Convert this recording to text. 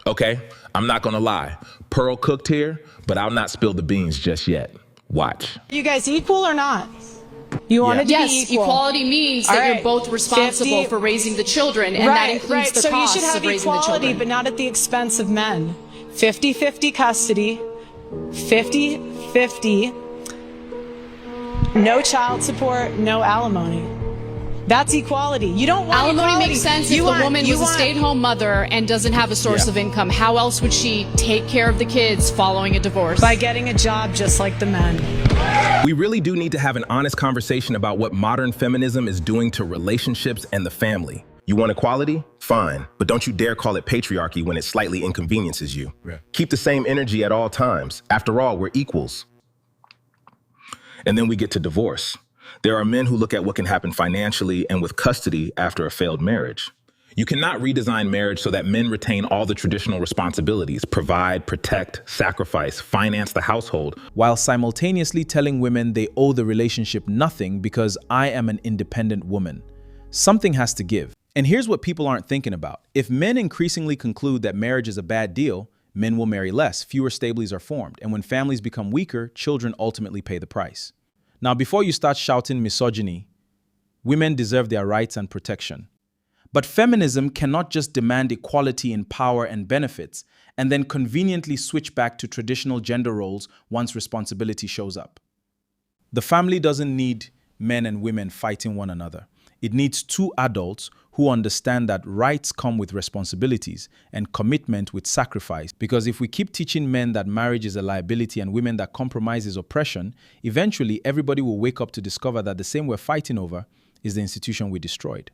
Okay, I'm not gonna lie. Pearl cooked here, but I'll not spill the beans just yet. Watch. You guys equal or not? You wanted to be Yes, equal. equality means that you're both responsible 50 for raising the children, and that includes the so costs you should have of raising the equality, children. but not at the expense of men. 50-50 custody, 50-50, no child support, no alimony. That's equality. You don't want Alimony equality. makes sense if the woman was a stay-at-home mother and doesn't have a source of income. How else would she take care of the kids following a divorce? By getting a job just like the men. We really do need to have an honest conversation about what modern feminism is doing to relationships and the family. You want equality? Fine, but don't you dare call it patriarchy when it slightly inconveniences you. Keep the same energy at all times. After all, we're equals. And then we get to divorce. There are men who look at what can happen financially and with custody after a failed marriage. You cannot redesign marriage so that men retain all the traditional responsibilities, provide, protect, sacrifice, finance the household, while simultaneously telling women they owe the relationship nothing because I am an independent woman. Something has to give. And here's what people aren't thinking about. If men increasingly conclude that marriage is a bad deal, men will marry less, fewer stabilities are formed, and when families become weaker, children ultimately pay the price. Now, before you start shouting misogyny, women deserve their rights and protection. But feminism cannot just demand equality in power and benefits and then conveniently switch back to traditional gender roles once responsibility shows up. The family doesn't need men and women fighting one another. It needs two adults who understand that rights come with responsibilities and commitment with sacrifice. Because if we keep teaching men that marriage is a liability and women that compromise is oppression, eventually everybody will wake up to discover that the same we're fighting over is the institution we destroyed.